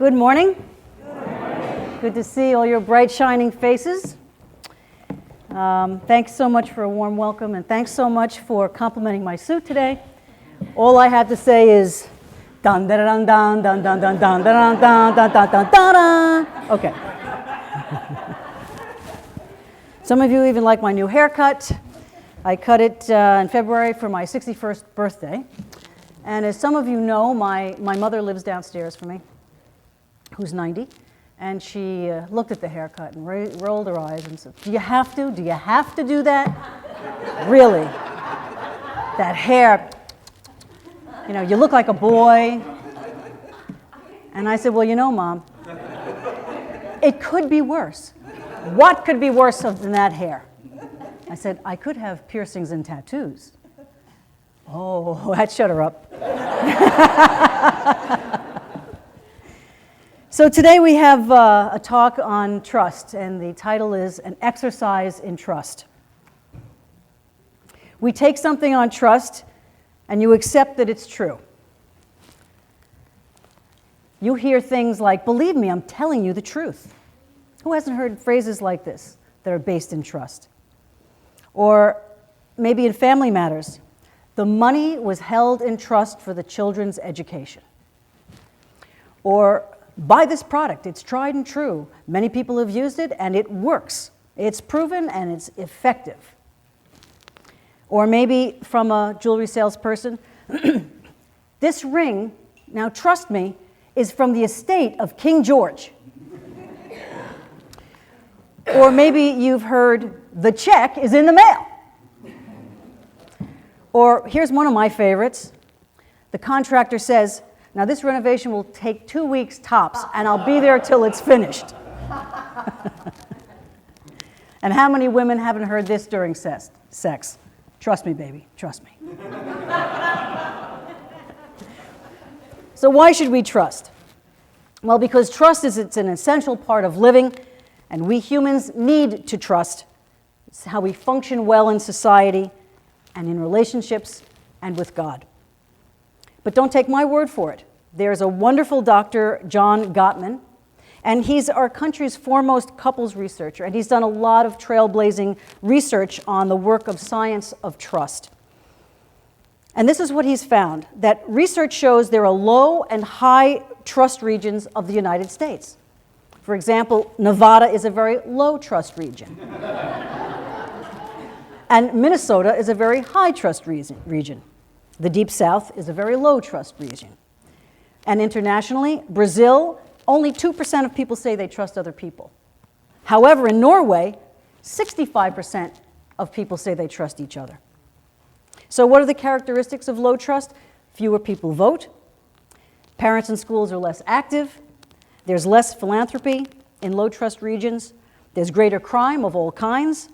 Good morning. Good to see all your bright, shining faces. Thanks so much for a warm welcome, and thanks so much for complimenting my suit today. All I have to say is dun dun dun dun dun dun dun dun dun dun dun dun dun dun. Okay. Some of you even like my new haircut. I cut it in February for my 61st birthday. And as some of you know, my mother lives downstairs from me, who's 90. And she looked at the haircut and rolled her eyes and said, do you have to? Do you have to do that? Really? That hair, you know, you look like a boy. And I said, well, you know, Mom, it could be worse. What could be worse than that hair? I said, I could have piercings and tattoos. Oh, that shut her up. So today we have a talk on trust, and the title is An Exercise in Trust. We take something on trust, and you accept that it's true. You hear things like, believe me, I'm telling you the truth. Who hasn't heard phrases like this that are based in trust? Or maybe in family matters, the money was held in trust for the children's education. Or buy this product, it's tried and true. Many people have used it and it works. It's proven and it's effective. Or maybe from a jewelry salesperson, this ring, now trust me, is from the estate of King George. Or maybe you've heard, the check is in the mail. Or here's one of my favorites. The contractor says, now this renovation will take 2 weeks tops, and I'll be there till it's finished. And how many women haven't heard this during sex? Trust me, baby, trust me. So why should we trust? Well, because trust it's an essential part of living, and we humans need to trust. It's how we function well in society and in relationships and with God. But don't take my word for it. There's a wonderful Dr. John Gottman, and he's our country's foremost couples researcher, and he's done a lot of trailblazing research on the work of science of trust. And this is what he's found, that research shows there are low and high trust regions of the United States. For example, Nevada is a very low trust region. And Minnesota is a very high trust region. The Deep South is a very low trust region. And internationally, Brazil, only 2% of people say they trust other people. However, in Norway, 65% of people say they trust each other. So what are the characteristics of low trust? Fewer people vote. Parents in schools are less active. There's less philanthropy in low trust regions. There's greater crime of all kinds.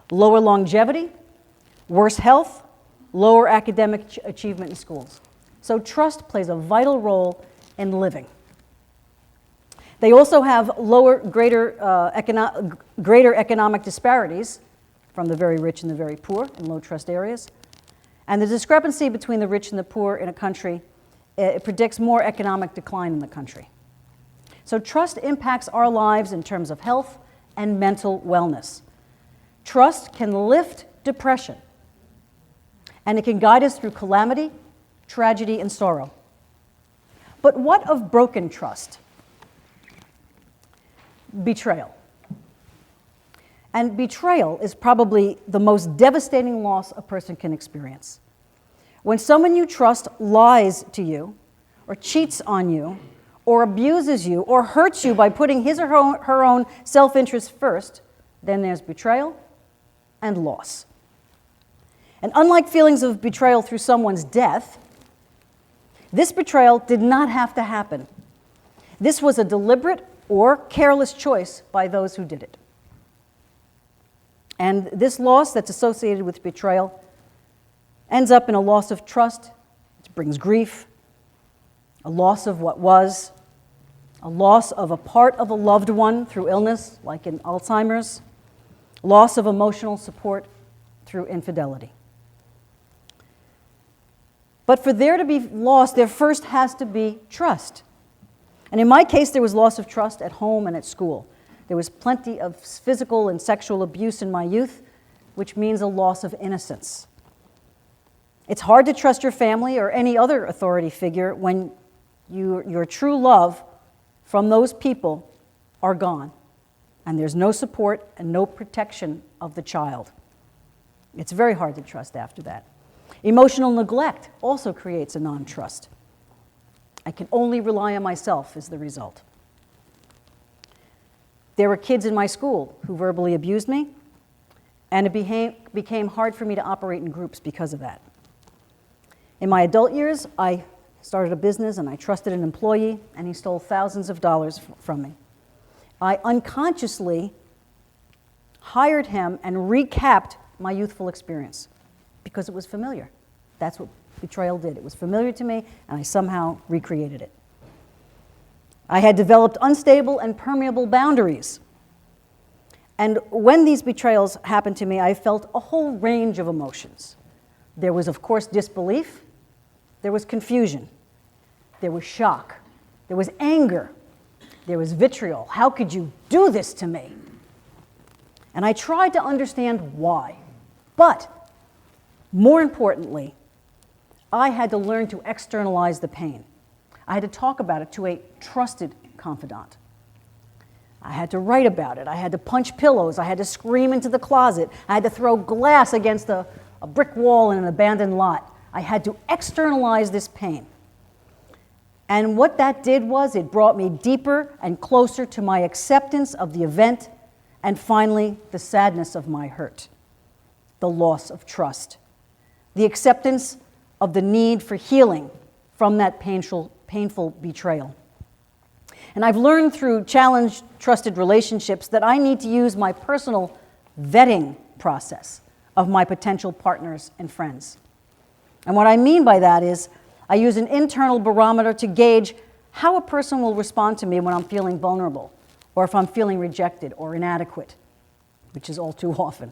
Lower longevity, worse health, lower academic achievement in schools. So trust plays a vital role in living. They also have greater economic disparities from the very rich and the very poor in low trust areas. And the discrepancy between the rich and the poor in a country, it predicts more economic decline in the country. So trust impacts our lives in terms of health and mental wellness. Trust can lift depression, and it can guide us through calamity, tragedy, and sorrow. But what of broken trust? Betrayal. And betrayal is probably the most devastating loss a person can experience. When someone you trust lies to you, or cheats on you, or abuses you, or hurts you by putting his or her own self-interest first, then there's betrayal and loss. And unlike feelings of betrayal through someone's death, this betrayal did not have to happen. This was a deliberate or careless choice by those who did it. And this loss that's associated with betrayal ends up in a loss of trust. It brings grief, a loss of what was, a loss of a part of a loved one through illness, like in Alzheimer's, loss of emotional support through infidelity. But for there to be loss, there first has to be trust. And in my case, there was loss of trust at home and at school. There was plenty of physical and sexual abuse in my youth, which means a loss of innocence. It's hard to trust your family or any other authority figure when your true love from those people are gone, and there's no support and no protection of the child. It's very hard to trust after that. Emotional neglect also creates a non-trust. I can only rely on myself as the result. There were kids in my school who verbally abused me, and it became hard for me to operate in groups because of that. In my adult years, I started a business and I trusted an employee, and he stole thousands of dollars from me. I unconsciously hired him and recapped my youthful experience because it was familiar. That's what betrayal did. It was familiar to me, and I somehow recreated it. I had developed unstable and permeable boundaries. And when these betrayals happened to me, I felt a whole range of emotions. There was, of course, disbelief. There was confusion. There was shock. There was anger. There was vitriol. How could you do this to me? And I tried to understand why. But more importantly, I had to learn to externalize the pain. I had to talk about it to a trusted confidant. I had to write about it. I had to punch pillows. I had to scream into the closet. I had to throw glass against a brick wall in an abandoned lot. I had to externalize this pain. And what that did was it brought me deeper and closer to my acceptance of the event, and finally, the sadness of my hurt, the loss of trust, the acceptance of the need for healing from that painful betrayal. And I've learned through challenged, trusted relationships that I need to use my personal vetting process of my potential partners and friends. And what I mean by that is I use an internal barometer to gauge how a person will respond to me when I'm feeling vulnerable, or if I'm feeling rejected or inadequate, which is all too often.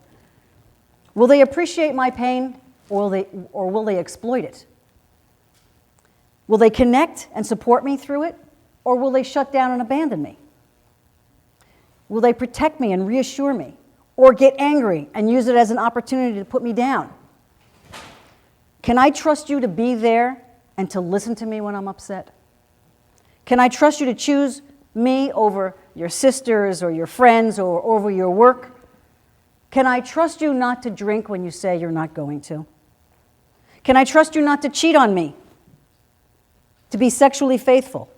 Will they appreciate my pain, or will they exploit it? Will they connect and support me through it, or will they shut down and abandon me? Will they protect me and reassure me, or get angry and use it as an opportunity to put me down? Can I trust you to be there and to listen to me when I'm upset? Can I trust you to choose me over your sisters or your friends or over your work? Can I trust you not to drink when you say you're not going to? Can I trust you not to cheat on me? To be sexually faithful?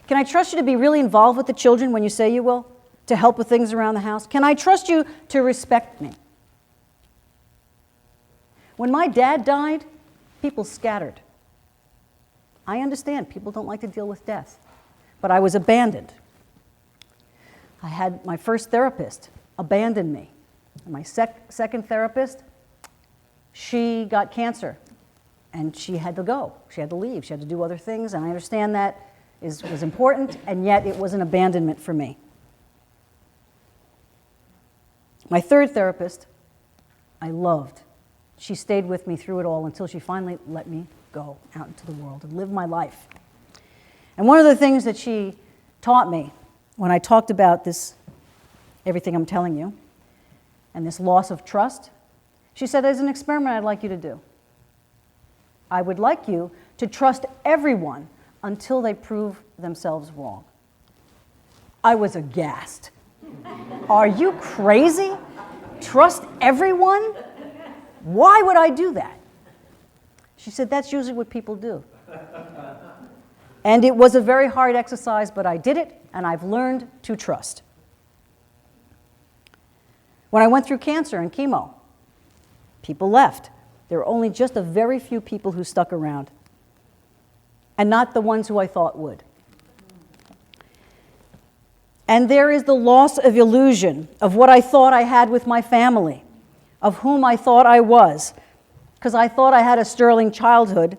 Can I trust you to be really involved with the children when you say you will? To help with things around the house? Can I trust you to respect me? When my dad died, people scattered. I understand people don't like to deal with death, but I was abandoned. I had my first therapist abandon me. My second therapist, she got cancer, and she had to go. She had to leave. She had to do other things, and I understand that was important, and yet it was an abandonment for me. My third therapist, I loved. She stayed with me through it all until she finally let me go out into the world and live my life. And one of the things that she taught me when I talked about this, everything I'm telling you, and this loss of trust, she said, there's an experiment I'd like you to do. I would like you to trust everyone until they prove themselves wrong. I was aghast. Are you crazy? Trust everyone? Why would I do that? She said, that's usually what people do. And it was a very hard exercise, but I did it, and I've learned to trust. When I went through cancer and chemo, people left. There were only just a very few people who stuck around, and not the ones who I thought would. And there is the loss of illusion of what I thought I had with my family, of whom I thought I was, because I thought I had a sterling childhood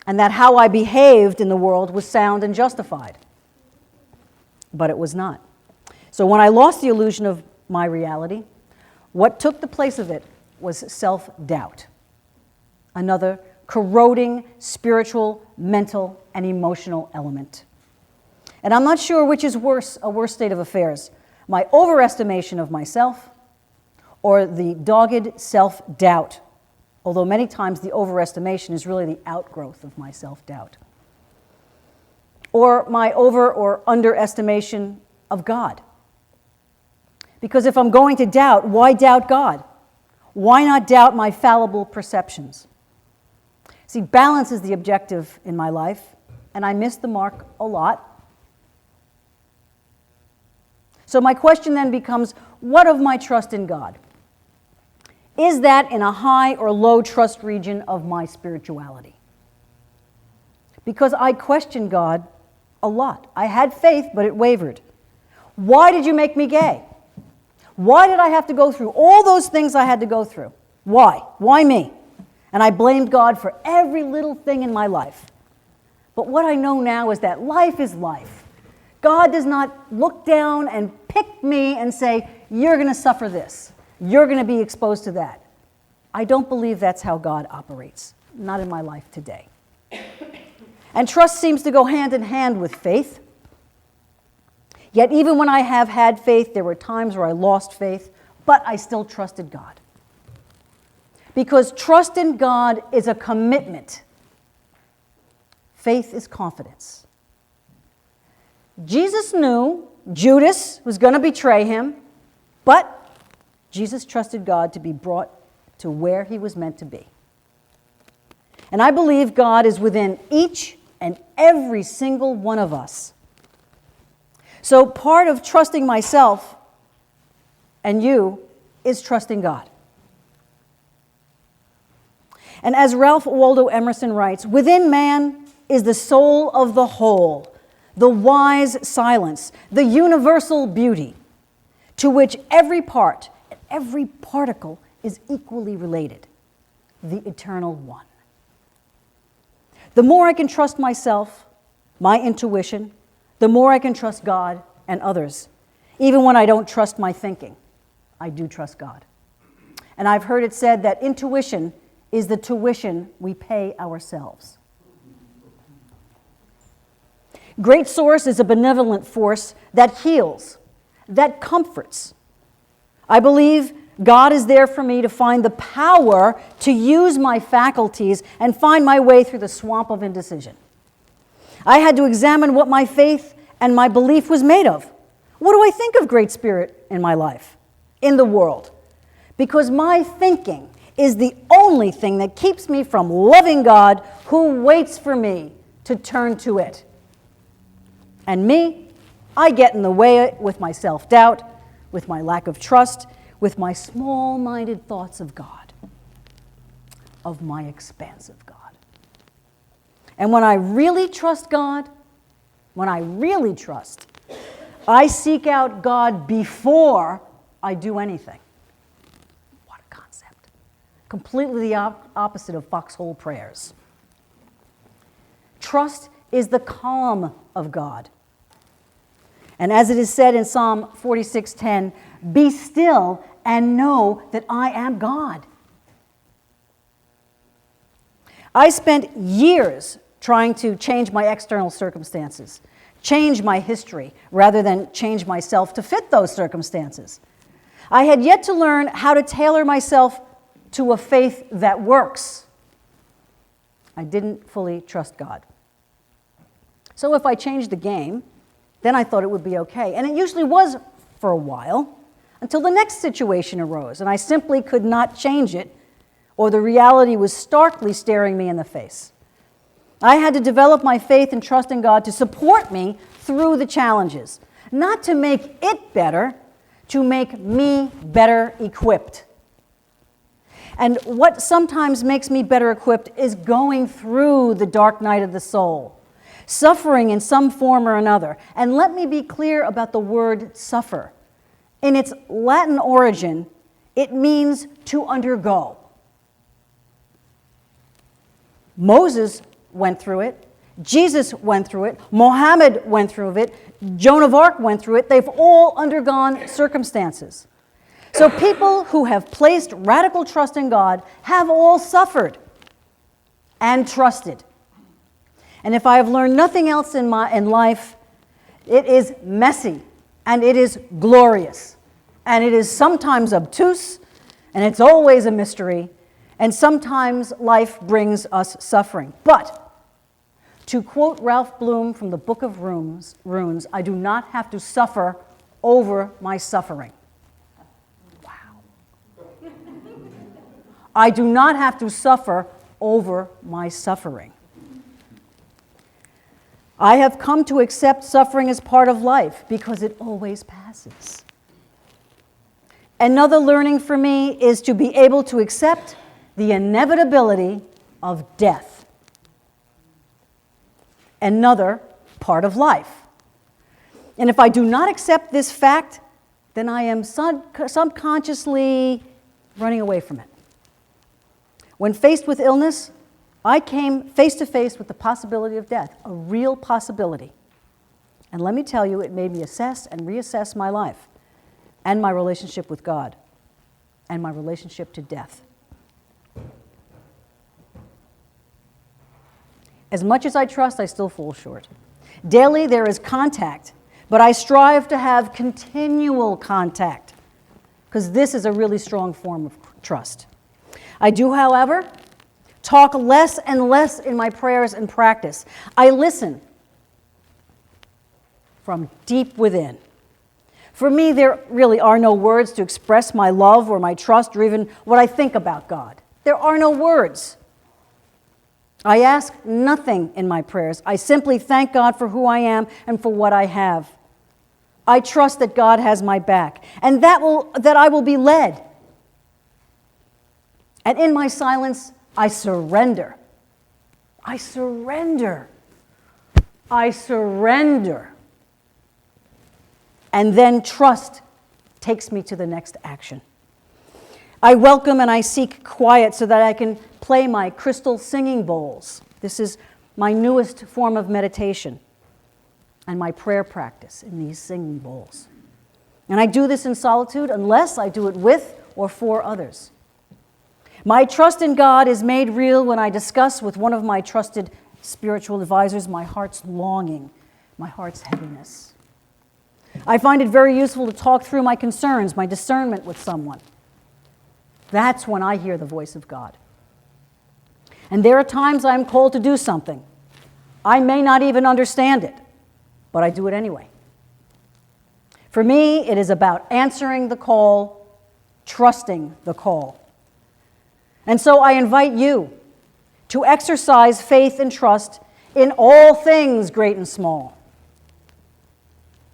and that how I behaved in the world was sound and justified. But it was not. So when I lost the illusion of my reality, what took the place of it was self-doubt, another corroding spiritual, mental, and emotional element. And I'm not sure which is worse, a worse state of affairs, my overestimation of myself or the dogged self-doubt, although many times the overestimation is really the outgrowth of my self-doubt. Or my over or underestimation of God. Because if I'm going to doubt, why doubt God? Why not doubt my fallible perceptions? See, balance is the objective in my life, and I miss the mark a lot. So my question then becomes, what of my trust in God? Is that in a high or low trust region of my spirituality? Because I questioned God a lot. I had faith, but it wavered. Why did you make me gay? Why did I have to go through all those things I had to go through? Why? Why me? And I blamed God for every little thing in my life. But what I know now is that life is life. God does not look down and pick me and say, you're going to suffer this. You're going to be exposed to that. I don't believe that's how God operates. Not in my life today. And trust seems to go hand in hand with faith. Yet even when I have had faith, there were times where I lost faith, but I still trusted God. Because trust in God is a commitment. Faith is confidence. Jesus knew Judas was going to betray him, but Jesus trusted God to be brought to where he was meant to be. And I believe God is within each and every single one of us. So part of trusting myself and you is trusting God. And as Ralph Waldo Emerson writes, within man is the soul of the whole, the wise silence, the universal beauty, to which every part and every particle is equally related, the eternal one. The more I can trust myself, my intuition, the more I can trust God and others. Even when I don't trust my thinking, I do trust God. And I've heard it said that intuition is the tuition we pay ourselves. Great Source is a benevolent force that heals, that comforts. I believe God is there for me to find the power to use my faculties and find my way through the swamp of indecision. I had to examine what my faith and my belief was made of. What do I think of Great Spirit in my life, in the world? Because my thinking is the only thing that keeps me from loving God who waits for me to turn to it. And me, I get in the way with my self-doubt, with my lack of trust, with my small-minded thoughts of God, of my expansive God. And when I really trust God, when I really trust, I seek out God before I do anything. What a concept. Completely the opposite of foxhole prayers. Trust is the calm of God. And as it is said in Psalm 46:10, be still and know that I am God. I spent years trying to change my external circumstances, change my history, rather than change myself to fit those circumstances. I had yet to learn how to tailor myself to a faith that works. I didn't fully trust God. So if I changed the game, then I thought it would be okay. And it usually was for a while, until the next situation arose, and I simply could not change it, or the reality was starkly staring me in the face. I had to develop my faith and trust in God to support me through the challenges, not to make it better, to make me better equipped. And what sometimes makes me better equipped is going through the dark night of the soul, suffering in some form or another. And let me be clear about the word suffer. In its Latin origin, it means to undergo. Moses went through it. Jesus went through it. Mohammed went through it. Joan of Arc went through it. They've all undergone circumstances. So people who have placed radical trust in God have all suffered and trusted. And if I have learned nothing else in life, It is messy, and it is glorious, and it is sometimes obtuse, and it's always a mystery, and sometimes life brings us suffering. But, to quote Ralph Bloom from the Book of Runes, I do not have to suffer over my suffering. Wow. I do not have to suffer over my suffering. I have come to accept suffering as part of life because it always passes. Another learning for me is to be able to accept the inevitability of death. Another part of life. And if I do not accept this fact, then I am subconsciously running away from it. When faced with illness, I came face to face with the possibility of death, a real possibility. And let me tell you, it made me assess and reassess my life and my relationship with God and my relationship to death. As much as I trust, I still fall short. Daily there is contact, but I strive to have continual contact because this is a really strong form of trust. I do, however, talk less and less in my prayers and practice. I listen from deep within. For me, there really are no words to express my love or my trust or even what I think about God. There are no words. I ask nothing in my prayers. I simply thank God for who I am and for what I have. I trust that God has my back and that I will be led. And in my silence, I surrender. I surrender. I surrender. And then trust takes me to the next action. I welcome and I seek quiet so that I can play my crystal singing bowls. This is my newest form of meditation and my prayer practice in these singing bowls. And I do this in solitude unless I do it with or for others. My trust in God is made real when I discuss with one of my trusted spiritual advisors my heart's longing, my heart's heaviness. I find it very useful to talk through my concerns, my discernment with someone. That's when I hear the voice of God. And there are times I am called to do something. I may not even understand it, but I do it anyway. For me, it is about answering the call, trusting the call. And so I invite you to exercise faith and trust in all things great and small.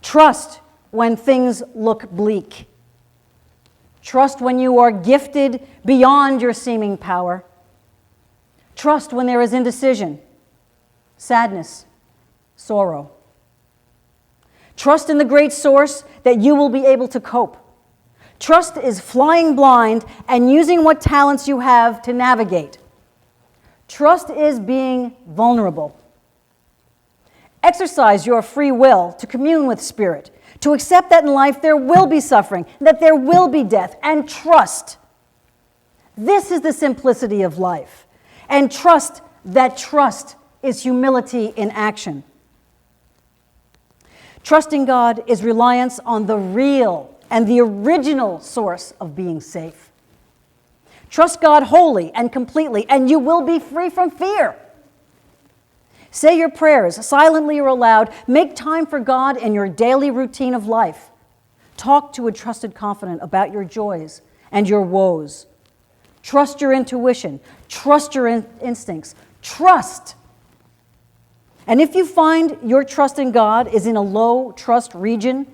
Trust when things look bleak. Trust when you are gifted beyond your seeming power. Trust when there is indecision, sadness, sorrow. Trust in the great source that you will be able to cope. Trust is flying blind and using what talents you have to navigate. Trust is being vulnerable. Exercise your free will to commune with Spirit, to accept that in life there will be suffering, that there will be death, and trust. This is the simplicity of life. And trust that trust is humility in action. Trusting God is reliance on the real and the original source of being safe. Trust God wholly and completely, and you will be free from fear. Say your prayers, silently or aloud. Make time for God in your daily routine of life. Talk to a trusted confidant about your joys and your woes. Trust your intuition. Trust your instincts. Trust. And if you find your trust in God is in a low trust region,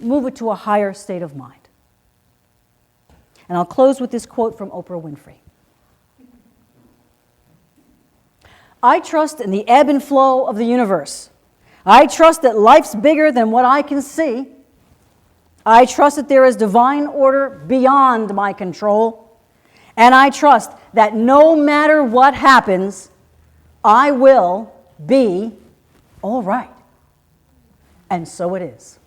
move it to a higher state of mind. And I'll close with this quote from Oprah Winfrey. I trust in the ebb and flow of the universe. I trust that life's bigger than what I can see. I trust that there is divine order beyond my control. And I trust that no matter what happens, I will be all right. And so it is.